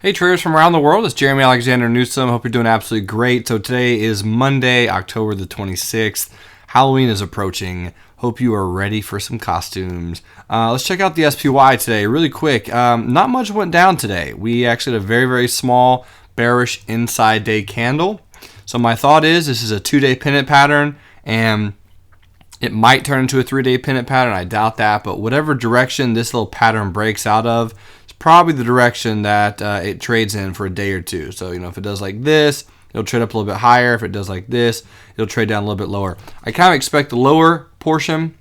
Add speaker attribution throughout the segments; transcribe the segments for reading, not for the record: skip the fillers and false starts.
Speaker 1: Hey traders from around the world, it's Jeremy Alexander Newsome. Hope you're doing absolutely great. So today is Monday, October the 26th. Halloween is approaching. Hope you are ready for some costumes. Let's check out the SPY today really quick. Not much went down today. We actually had a very, very small bearish inside day candle. So my thought is this is a 2-day pennant pattern and it might turn into a 3-day pennant pattern. I doubt that, but whatever direction this little pattern breaks out of, probably the direction that it trades in for a day or two. So, if it does like this, it'll trade up a little bit higher. If it does like this, it'll trade down a little bit lower. I kind of expect the lower portion.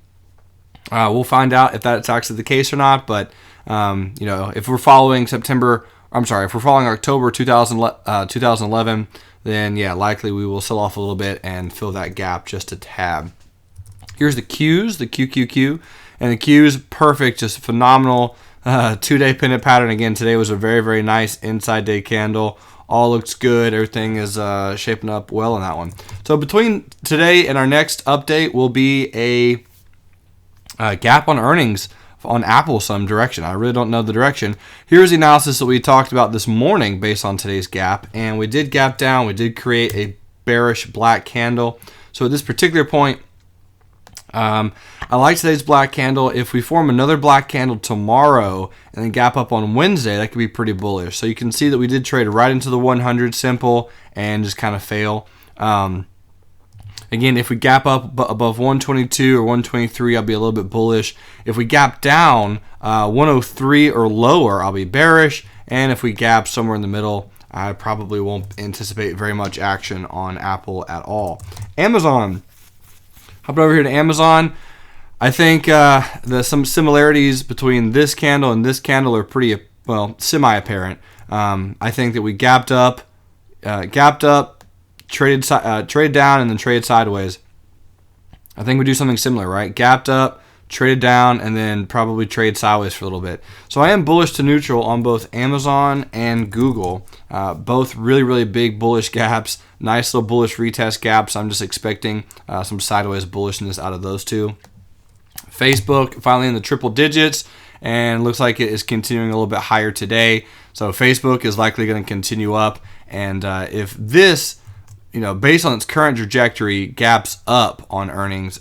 Speaker 1: We'll find out if that's actually the case or not. But, if we're following if we're following October 2011, then yeah, likely we will sell off a little bit and fill that gap just a tad. Here's the Qs, the QQQ. And the Qs, perfect, just phenomenal. 2-day pennant pattern again. Today was a very, very nice inside day candle. All looks good. Everything is shaping up well in that one. So between today and our next update will be a gap on earnings on Apple some direction. I really don't know the direction. Here's the analysis that we talked about this morning based on today's gap. And we did gap down. We did create a bearish black candle. So at this particular point, I like today's black candle. If we form another black candle tomorrow and then gap up on Wednesday, that could be pretty bullish. So you can see that we did trade right into the 100 simple and just kind of fail. Again, if we gap up above 122 or 123, I'll be a little bit bullish. If we gap down 103 or lower, I'll be bearish. And if we gap somewhere in the middle, I probably won't anticipate very much action on Apple at all. Amazon. Hopping over here to Amazon, I think some similarities between this candle and this candle are pretty, semi-apparent. I think that we gapped up, traded down, and then traded sideways. I think we do something similar, right? Gapped up, traded down, and then probably trade sideways for a little bit. So I am bullish to neutral on both Amazon and Google. Both really, really big bullish gaps. Nice little bullish retest gaps. I'm just expecting some sideways bullishness out of those two. Facebook finally in the triple digits and looks like it is continuing a little bit higher today. So Facebook is likely going to continue up. And if this, based on its current trajectory, gaps up on earnings,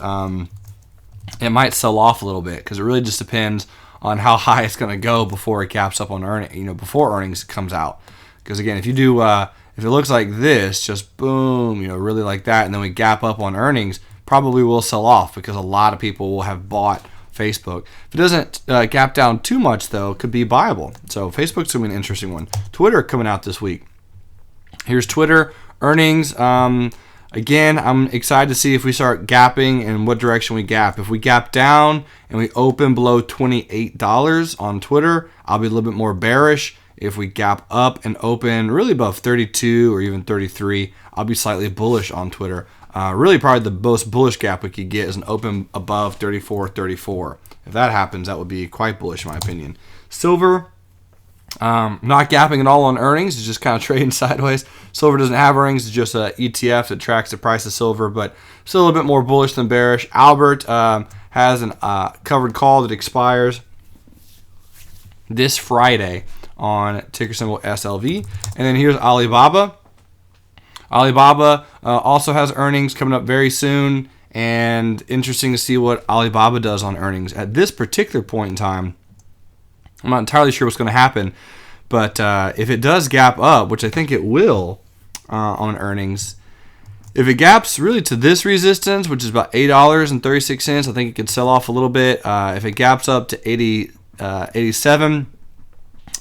Speaker 1: it might sell off a little bit because it really just depends on how high it's going to go before it gaps up on earnings, before earnings comes out. Because again, if you do, if it looks like this, just boom, really like that, and then we gap up on earnings, probably will sell off because a lot of people will have bought Facebook. If it doesn't gap down too much, though, it could be buyable. So Facebook's going to be an interesting one. Twitter coming out this week. Here's Twitter earnings. Again, I'm excited to see if we start gapping and what direction we gap. If we gap down and we open below $28 on Twitter, I'll be a little bit more bearish. If we gap up and open really above 32 or even 33, I'll be slightly bullish on Twitter. Really probably the most bullish gap we could get is an open above 34. If that happens, that would be quite bullish in my opinion. Silver, not gapping at all on earnings. It's just kind of trading sideways. Silver doesn't have earnings. It's just an ETF that tracks the price of silver, but still a little bit more bullish than bearish. Albert has a covered call that expires this Friday on ticker symbol SLV. And then here's Alibaba. Alibaba also has earnings coming up very soon, and interesting to see what Alibaba does on earnings. At this particular point in time, I'm not entirely sure what's going to happen, but if it does gap up, which I think it will on earnings, if it gaps really to this resistance, which is about $8.36, I think it could sell off a little bit. If it gaps up to 87,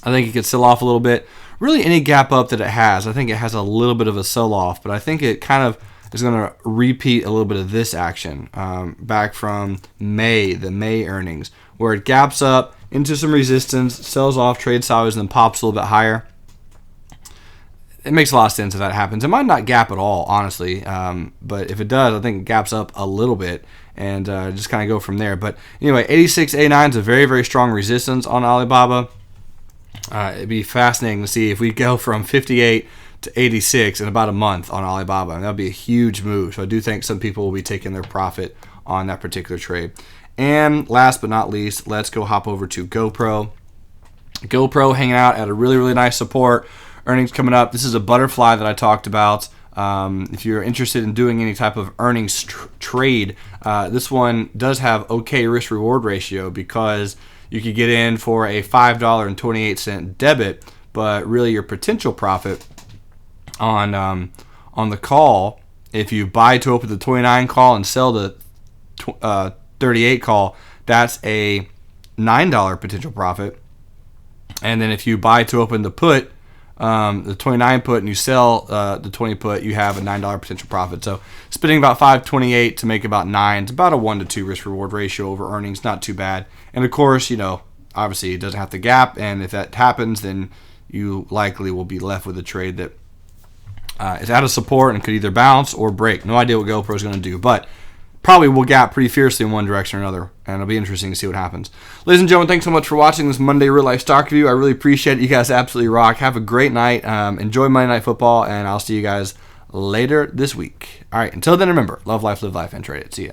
Speaker 1: I think it could sell off a little bit. Really, any gap up that it has, I think it has a little bit of a sell-off, but I think it kind of is going to repeat a little bit of this action back from May, the May earnings, where it gaps up into some resistance, sells off, trades sideways, and then pops a little bit higher. It makes a lot of sense if that happens. It might not gap at all, honestly, but if it does, I think it gaps up a little bit and just kind of go from there. But anyway, 86.89 is a very, very strong resistance on Alibaba. It'd be fascinating to see if we go from 58 to 86 in about a month on Alibaba. And that would be a huge move. So I do think some people will be taking their profit on that particular trade. And last but not least, let's go hop over to GoPro. GoPro hanging out at a really, really nice support. Earnings coming up. This is a butterfly that I talked about. If you're interested in doing any type of earnings trade, this one does have okay risk-reward ratio because you could get in for a $5.28 debit, but really your potential profit on the call, if you buy to open the 29 call and sell the 38 call, that's a $9 potential profit. And then if you buy to open the put, the 29 put, and you sell the 20 put, you have a $9 potential profit. So spending about $5.28 to make about $9, it's about a 1 to 2 risk reward ratio over earnings, not too bad. And of course, obviously it doesn't have to gap, and if that happens, then you likely will be left with a trade that is out of support and could either bounce or break. No idea what GoPro is going to do, but probably will gap pretty fiercely in one direction or another, and it'll be interesting to see what happens. Ladies and gentlemen, thanks so much for watching this Monday Real Life Stock Review. I really appreciate it. You guys absolutely rock. Have a great night. Enjoy Monday Night Football, and I'll see you guys later this week. All right, until then, remember, love life, live life, and trade it. See ya.